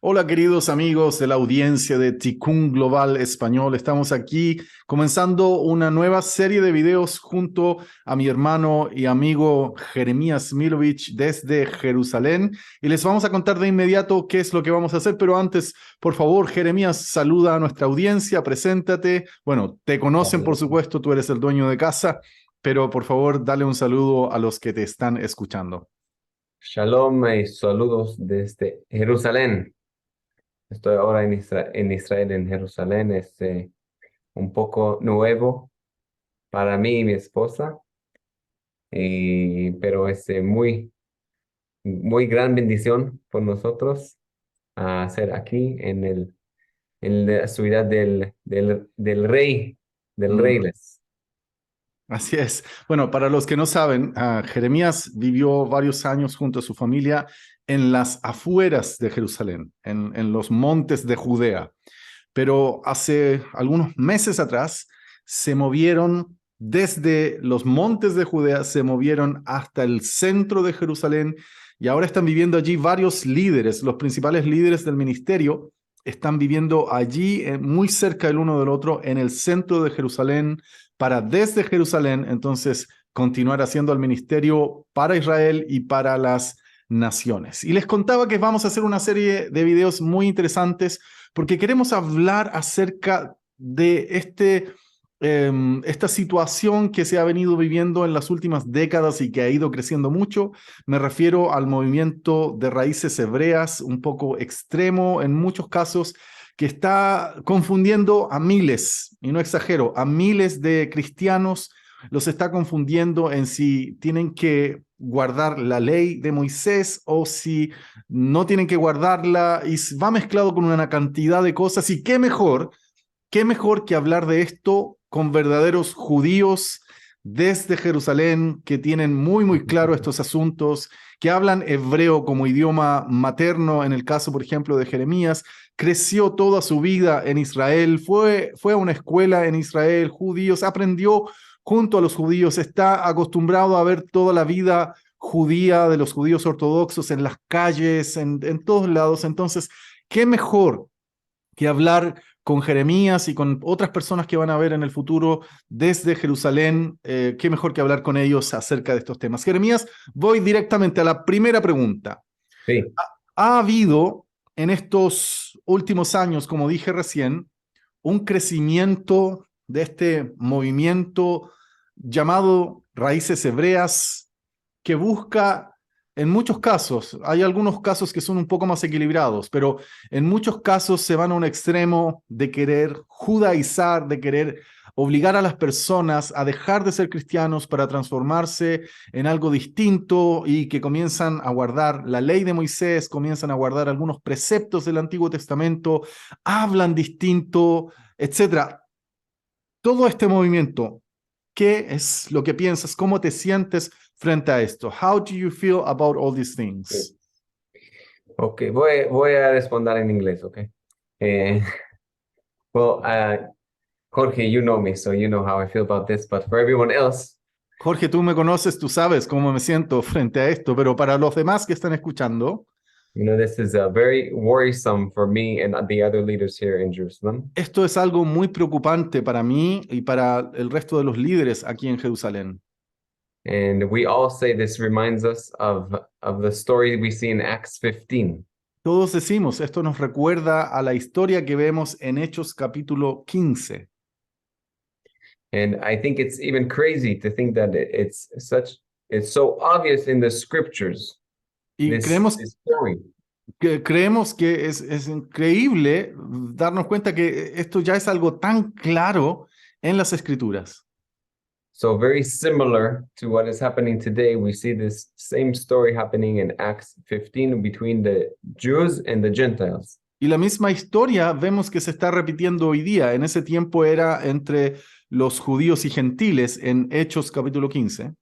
Hola queridos amigos de la audiencia de Tikkun Global Español. Estamos aquí comenzando una nueva serie de videos junto a mi hermano y amigo Jeremías Milovich desde Jerusalén y les vamos a contar de inmediato qué es lo que vamos a hacer, pero antes, por favor, Jeremías, saluda a nuestra audiencia, preséntate. Bueno, te conocen por supuesto, tú eres el dueño de casa, pero por favor, dale un saludo a los que te están escuchando. Shalom y saludos desde Jerusalén. Estoy ahora en Israel, en Jerusalén. Es un poco nuevo para mí y mi esposa, pero es muy gran bendición por nosotros a ser aquí en la ciudad del rey, del Mm. reyes. Así es. Bueno, para los que no saben, Jeremías vivió varios años junto a su familia en las afueras de Jerusalén, en los montes de Judea. Pero hace algunos meses atrás se movieron desde los montes de Judea, se movieron hasta el centro de Jerusalén y ahora están viviendo allí varios líderes, los principales líderes del ministerio están viviendo allí muy cerca el uno del otro en el centro de Jerusalén para desde Jerusalén entonces continuar haciendo el ministerio para Israel y para las naciones. Y les contaba que vamos a hacer una serie de videos muy interesantes porque queremos hablar acerca de esta situación que se ha venido viviendo en las últimas décadas y que ha ido creciendo mucho. Me refiero al movimiento de raíces hebreas, un poco extremo en muchos casos, que está confundiendo a miles, y no exagero, a miles de cristianos, los está confundiendo en si tienen que guardar la ley de Moisés o si no tienen que guardarla y va mezclado con una cantidad de cosas. Y qué mejor que hablar de esto con verdaderos judíos desde Jerusalén que tienen muy claro estos asuntos, que hablan hebreo como idioma materno, en el caso, por ejemplo, de Jeremías, creció toda su vida en Israel, fue a una escuela en Israel, judíos, aprendió junto a los judíos, está acostumbrado a ver toda la vida judía de los judíos ortodoxos en las calles, en todos lados. Entonces, qué mejor que hablar con Jeremías y con otras personas que van a ver en el futuro desde Jerusalén. Qué mejor que hablar con ellos acerca de estos temas. Jeremías, voy directamente a la primera pregunta. Sí. ¿Ha habido en estos últimos años, como dije recién, un crecimiento de este movimiento llamado Raíces Hebreas que busca, en muchos casos, hay algunos casos que son un poco más equilibrados, pero en muchos casos se van a un extremo de querer judaizar, de querer obligar a las personas a dejar de ser cristianos para transformarse en algo distinto y que comienzan a guardar la ley de Moisés, comienzan a guardar algunos preceptos del Antiguo Testamento, hablan distinto, etcétera. Todo este movimiento, ¿qué es lo que piensas? ¿Cómo te sientes frente a esto? How do you feel about all these things? Sí. Ok, voy a responder en inglés, ok. Eh, well, Jorge, you know me, so you know how I feel about this, but for everyone else, Jorge, tú me conoces, tú sabes cómo me siento frente a esto, pero para los demás que están escuchando, this is very worrisome for me and the other leaders here in Jerusalem. esto es algo muy preocupante para mí y para el resto de los líderes aquí en Jerusalén. And we all say this reminds us of the story we see in Acts 15. Todos decimos, esto nos recuerda a la historia que vemos en Hechos capítulo 15. And I think it's even crazy to think that it's so obvious in the scriptures, Y this story. creemos que es increíble darnos cuenta que esto ya es algo tan claro en las escrituras. So very similar to what is happening today, we see this same story happening in Acts 15 between the Jews and the Gentiles. Y la misma historia vemos que se está repitiendo hoy día. En ese tiempo era entre los judíos y gentiles en Hechos capítulo 15.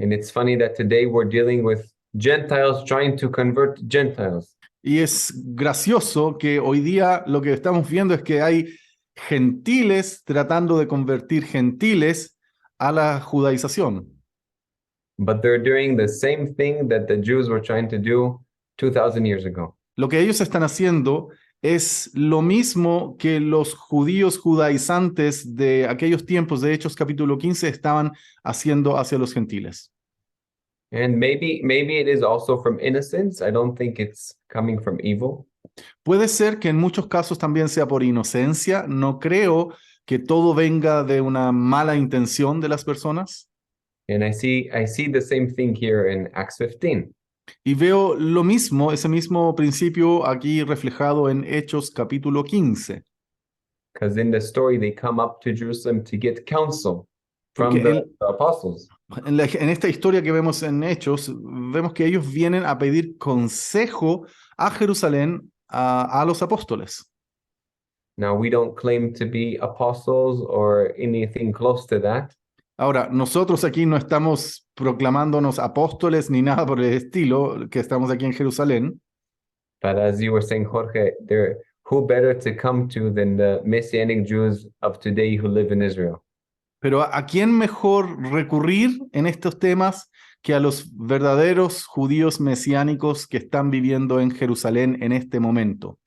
And it's funny that today we're dealing with Gentiles trying to convert Gentiles. Y es gracioso que hoy día lo que estamos viendo es que hay gentiles tratando de convertir gentiles a la judaización. But they're doing the same thing that the Jews were trying to do 2,000 years ago. Lo que ellos están haciendo es lo mismo que los judíos judaizantes de aquellos tiempos de Hechos capítulo 15 estaban haciendo hacia los gentiles. And maybe it is also from innocence. I don't think it's coming from evil. Puede ser que en muchos casos también sea por inocencia. No creo que todo venga de una mala intención de las personas. And I see the same thing here in Acts 15. Y veo lo mismo, ese mismo principio aquí reflejado en Hechos capítulo 15. Because in the story, they come up to Jerusalem to get counsel from Porque the apostles. en esta historia que vemos en Hechos, vemos que ellos vienen a pedir consejo a Jerusalén a los apóstoles. Now, we don't claim to be apostles or anything close to that. Ahora, nosotros aquí no estamos proclamándonos apóstoles ni nada por el estilo, que estamos aquí en Jerusalén. But as you were saying, Jorge, who better to come to than the Messianic Jews of today who live in Israel? Pero ¿a quién mejor recurrir en estos temas que a los verdaderos judíos mesiánicos que están viviendo en Jerusalén en este momento?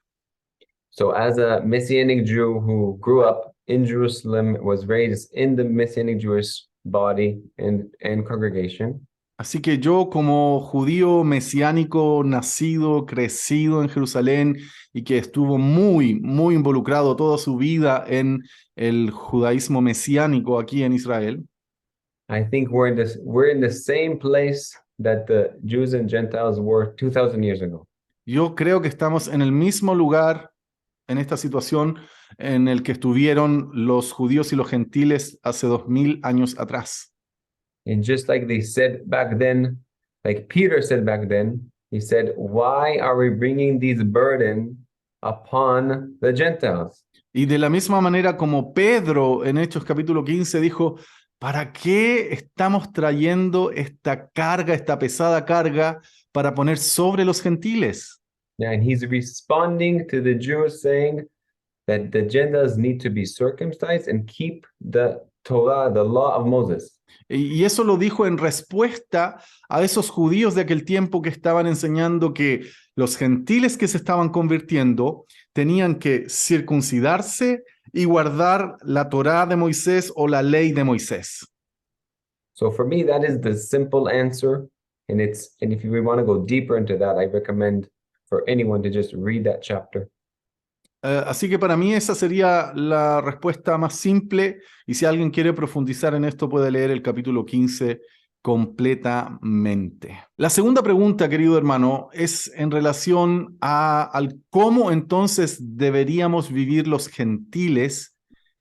So as a Messianic Jew who grew up in Jerusalem, was raised in the Messianic Jewish body and congregation, Así que yo como judío mesiánico, nacido, crecido en Jerusalén y que estuvo muy, muy involucrado toda su vida en el judaísmo mesiánico aquí en Israel, I think we're in the same place that the Jews and Gentiles were 2,000 years ago. yo creo que estamos en el mismo lugar, en esta situación en el que estuvieron los judíos y los gentiles hace 2000 años atrás. And just like they said back then, like Peter said back then, he said, "Why are we bringing these burden upon the Gentiles?" Y de la misma manera como Pedro en Hechos capítulo 15 dijo, ¿para qué estamos trayendo esta carga, esta pesada carga para poner sobre los gentiles? Yeah, and he's responding to the Jews saying that the Gentiles need to be circumcised and keep the Torah, the law of Moses. Y eso lo dijo en respuesta a esos judíos de aquel tiempo que estaban enseñando que los gentiles que se estaban convirtiendo tenían que circuncidarse y guardar la Torá de Moisés o la ley de Moisés. So for me, that is the simple answer. And if we want to go deeper into that, I recommend for anyone to just read that chapter. Así que para mí esa sería la respuesta más simple, y si alguien quiere profundizar en esto puede leer el capítulo 15 completamente. La segunda pregunta, querido hermano, es en relación al cómo entonces deberíamos vivir los gentiles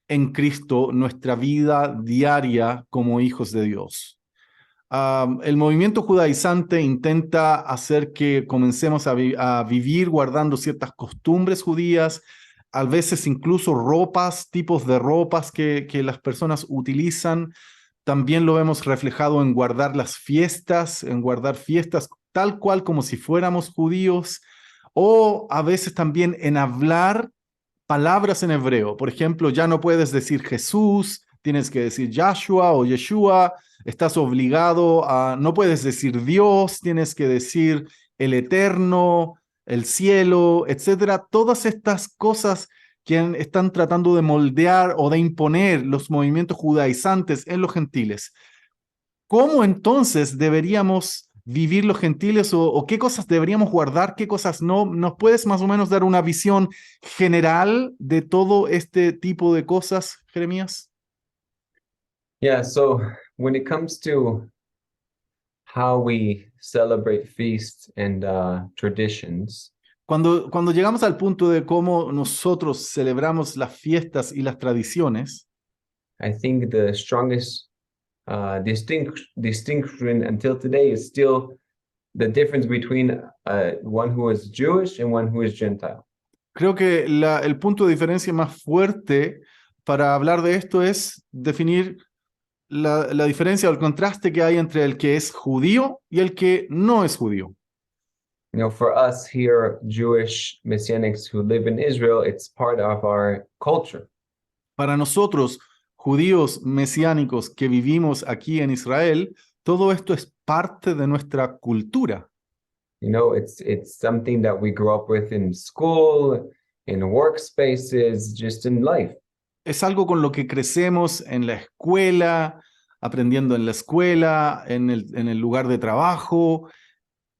en Cristo nuestra vida diaria como hijos de Dios. El movimiento judaizante intenta hacer que comencemos a vivir guardando ciertas costumbres judías, a veces incluso ropas, tipos de ropas que las personas utilizan. También lo vemos reflejado en guardar las fiestas, en guardar fiestas tal cual como si fuéramos judíos, o a veces también en hablar palabras en hebreo. Por ejemplo, ya no puedes decir Jesús, tienes que decir Yahshua o Yeshua. Estás obligado no puedes decir Dios, tienes que decir el eterno, el cielo, etcétera. Todas estas cosas que están tratando de moldear o de imponer los movimientos judaizantes en los gentiles. ¿Cómo entonces deberíamos vivir los gentiles o qué cosas deberíamos guardar, qué cosas no? ¿Nos puedes más o menos dar una visión general de todo este tipo de cosas, Jeremías? Yeah, so when it comes to how we celebrate feasts and traditions, Cuando llegamos al punto de cómo nosotros celebramos las fiestas y las tradiciones, I think the strongest distinction until today is still the difference between one who is Jewish and one who is Gentile. creo que el punto de diferencia más fuerte para hablar de esto es definir la diferencia o el contraste que hay entre el que es judío y el que no es judío. You know, for us here, Jewish Messianics who live in Israel, it's part of our culture. Para nosotros, judíos mesiánicos que vivimos aquí en Israel, todo esto es parte de nuestra cultura. You know, it's something that we grow up with in school, in workspaces, just in life. Es algo con lo que crecemos en la escuela, aprendiendo en la escuela, en el lugar de trabajo.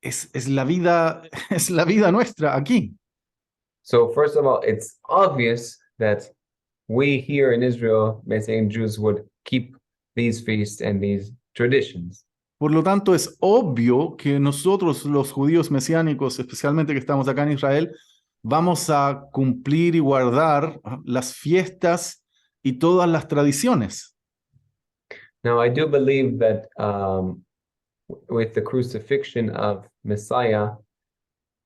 Es la vida, es la vida nuestra aquí. So first of all, it's obvious that we here in Israel, Messianic Jews, would keep these feasts and these traditions. Por lo tanto, es obvio que nosotros, los judíos mesiánicos, especialmente que estamos acá en Israel, vamos a cumplir y guardar las fiestas y todas las tradiciones. Now, I do believe that with the crucifixion of Messiah,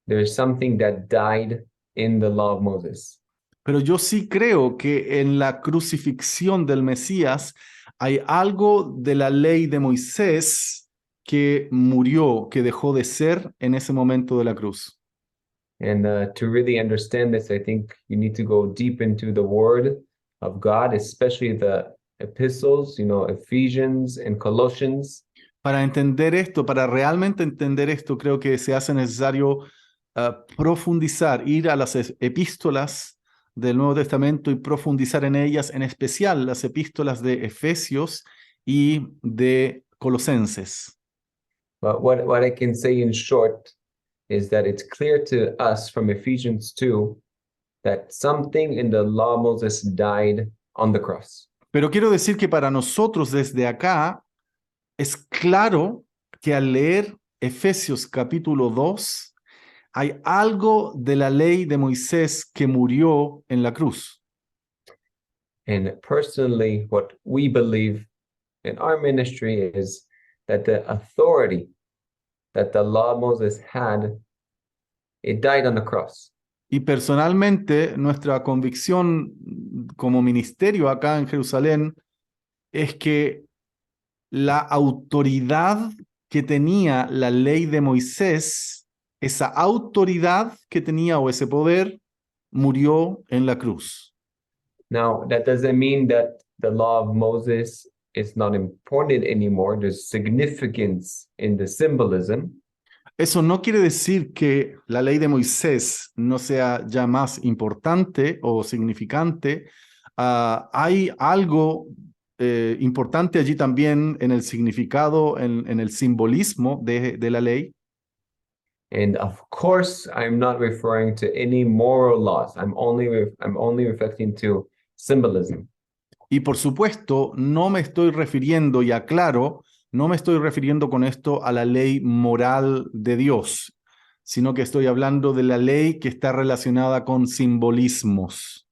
there's something that died in the law of Moses. Pero yo sí creo que en la crucifixión del Mesías hay algo de la ley de Moisés que murió, que dejó de ser en ese momento de la cruz. And to really understand this, I think you need to go deep into the Word of God, especially the epistles, you know, Ephesians and Colossians. Para entender esto, para realmente entender esto, creo que se hace necesario profundizar, ir a las epístolas del Nuevo Testamento y profundizar en ellas, en especial las epístolas de Efesios y de Colosenses. But what I can say in short is that it's clear to us from Ephesians 2 that something in the law of Moses died on the cross. Pero quiero decir que para nosotros desde acá es claro que al leer Efesios capítulo 2 hay algo de la ley de Moisés que murió en la cruz. And personally, what we believe in our ministry is that the authority that the law of Moses had, it died on the cross. Y personalmente, nuestra convicción como ministerio acá en Jerusalén es que la autoridad que tenía la ley de Moisés, esa autoridad que tenía o ese poder, murió en la cruz. Now, that doesn't mean that the law of Moses is not important anymore. There's significance in the symbolism. Eso no quiere decir que la ley de Moisés no sea ya más importante o significante. Hay algo importante allí también en el significado, en el simbolismo de la ley. And of course, I'm not referring to any moral laws. I'm only reflecting to symbolism. Y por supuesto, no me estoy refiriendo, y aclaro, no me estoy refiriendo con esto a la ley moral de Dios, sino que estoy hablando de la ley que está relacionada con simbolismos.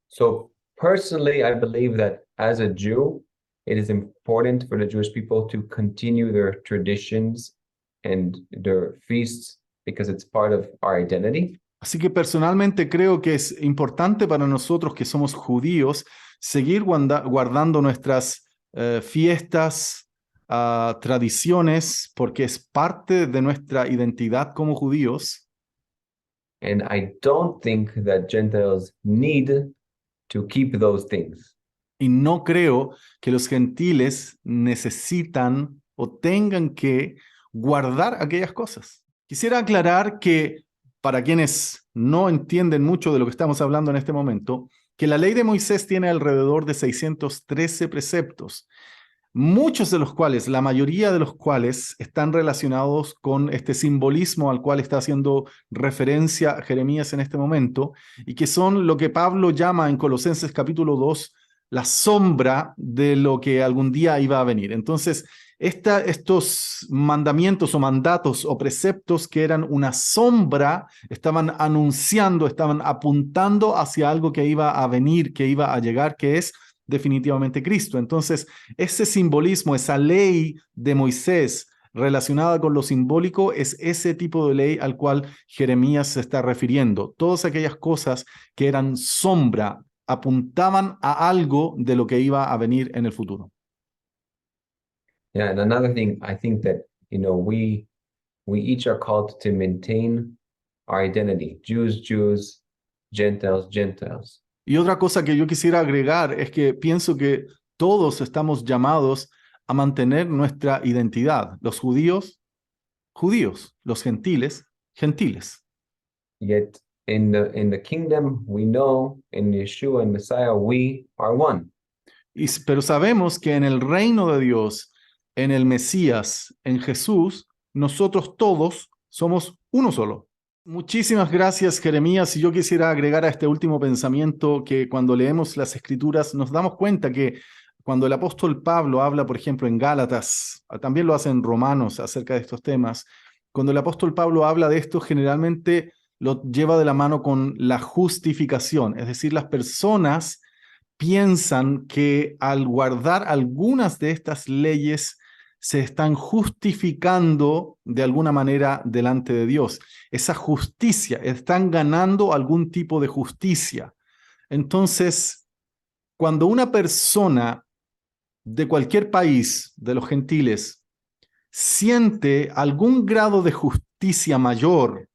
So personally, I believe that as a Jew, it is important for the Jewish people to continue their traditions and their feasts because it's part of our identity. Así que personalmente creo que es importante para nosotros que somos judíos seguir guardando nuestras fiestas, tradiciones, porque es parte de nuestra identidad como judíos. And I don't think that Gentiles need to keep those things. Y no creo que los gentiles necesitan o tengan que guardar aquellas cosas. Quisiera aclarar que para quienes no entienden mucho de lo que estamos hablando en este momento, que la ley de Moisés tiene alrededor de 613 preceptos, muchos de los cuales, la mayoría de los cuales están relacionados con este simbolismo al cual está haciendo referencia Jeremías en este momento, y que son lo que Pablo llama en Colosenses capítulo 2, la sombra de lo que algún día iba a venir. Entonces, estos mandamientos o mandatos o preceptos que eran una sombra, estaban anunciando, estaban apuntando hacia algo que iba a venir, que iba a llegar, que es definitivamente Cristo. Entonces, ese simbolismo, esa ley de Moisés relacionada con lo simbólico, es ese tipo de ley al cual Jeremías se está refiriendo. Todas aquellas cosas que eran sombra apuntaban a algo de lo que iba a venir en el futuro. Yeah, and another thing, I think that, you know, we each are called to maintain our identity. Jews, Jews, Gentiles, Gentiles. Y otra cosa que yo quisiera agregar es que pienso que todos estamos llamados a mantener nuestra identidad. Los judíos, judíos, los gentiles, gentiles. Yet in the kingdom, we know in Yeshua and Messiah, we are one. Pero sabemos que en el reino de Dios, en el Mesías, en Jesús, nosotros todos somos uno solo. Muchísimas gracias, Jeremías. Y yo quisiera agregar a este último pensamiento que cuando leemos las Escrituras nos damos cuenta que cuando el apóstol Pablo habla, por ejemplo, en Gálatas, también lo hace en Romanos acerca de estos temas, cuando el apóstol Pablo habla de esto, generalmente lo lleva de la mano con la justificación, es decir, las personas piensan que al guardar algunas de estas leyes se están justificando de alguna manera delante de Dios. Esa justicia, están ganando algún tipo de justicia. Entonces, cuando una persona de cualquier país, de los gentiles, siente algún grado de justicia mayor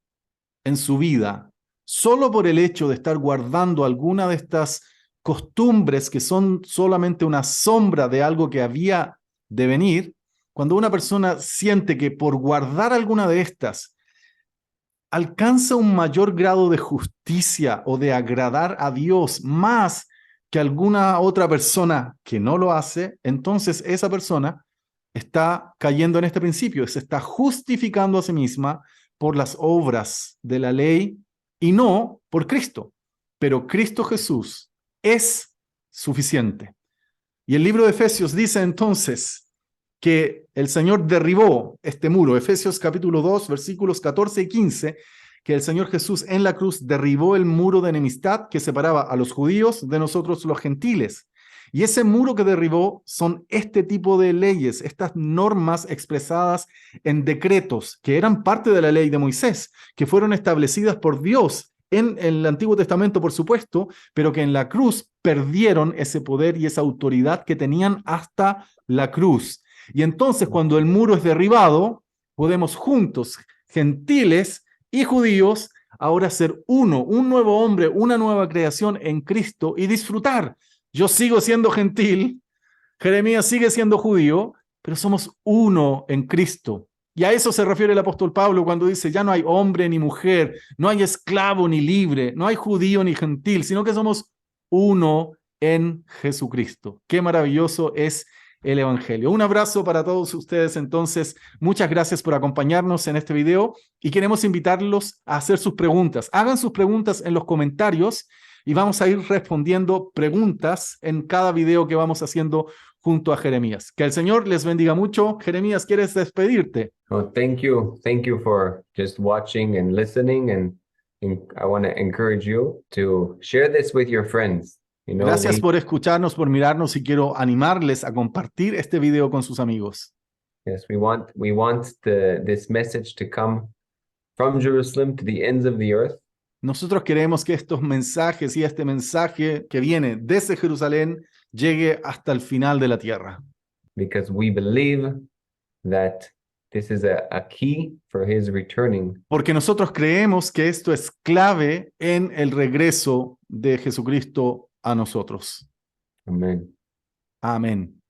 en su vida, solo por el hecho de estar guardando alguna de estas costumbres que son solamente una sombra de algo que había de venir, cuando una persona siente que por guardar alguna de estas alcanza un mayor grado de justicia o de agradar a Dios más que alguna otra persona que no lo hace, entonces esa persona está cayendo en este principio, se está justificando a sí misma por las obras de la ley y no por Cristo. Pero Cristo Jesús es suficiente. Y el libro de Efesios dice entonces que el Señor derribó este muro. Efesios capítulo 2, versículos 14 y 15, que el Señor Jesús en la cruz derribó el muro de enemistad que separaba a los judíos de nosotros los gentiles. Y ese muro que derribó son este tipo de leyes, estas normas expresadas en decretos que eran parte de la ley de Moisés, que fueron establecidas por Dios en el Antiguo Testamento, por supuesto, pero que en la cruz perdieron ese poder y esa autoridad que tenían hasta la cruz. Y entonces, cuando el muro es derribado, podemos juntos, gentiles y judíos, ahora ser uno, un nuevo hombre, una nueva creación en Cristo y disfrutar. Yo sigo siendo gentil, Jeremías sigue siendo judío, pero somos uno en Cristo. Y a eso se refiere el apóstol Pablo cuando dice, ya no hay hombre ni mujer, no hay esclavo ni libre, no hay judío ni gentil, sino que somos uno en Jesucristo. Qué maravilloso es el Evangelio. Un abrazo para todos ustedes entonces. Muchas gracias por acompañarnos en este video y queremos invitarlos a hacer sus preguntas. Hagan sus preguntas en los comentarios y vamos a ir respondiendo preguntas en cada video que vamos haciendo junto a Jeremías. Que el Señor les bendiga mucho. Jeremías, ¿quieres despedirte? Oh, thank you. Thank you for just watching and listening. And I want to encourage you to share this with your friends. Gracias por escucharnos, por mirarnos y quiero animarles a compartir este video con sus amigos. Yes, we want this message to come from Jerusalem to the ends of the earth. Nosotros queremos que estos mensajes y este mensaje que viene desde Jerusalén llegue hasta el final de la tierra. Because we believe that this is a key for his returning. Porque nosotros creemos que esto es clave en el regreso de Jesucristo a nosotros. Amen. Amén.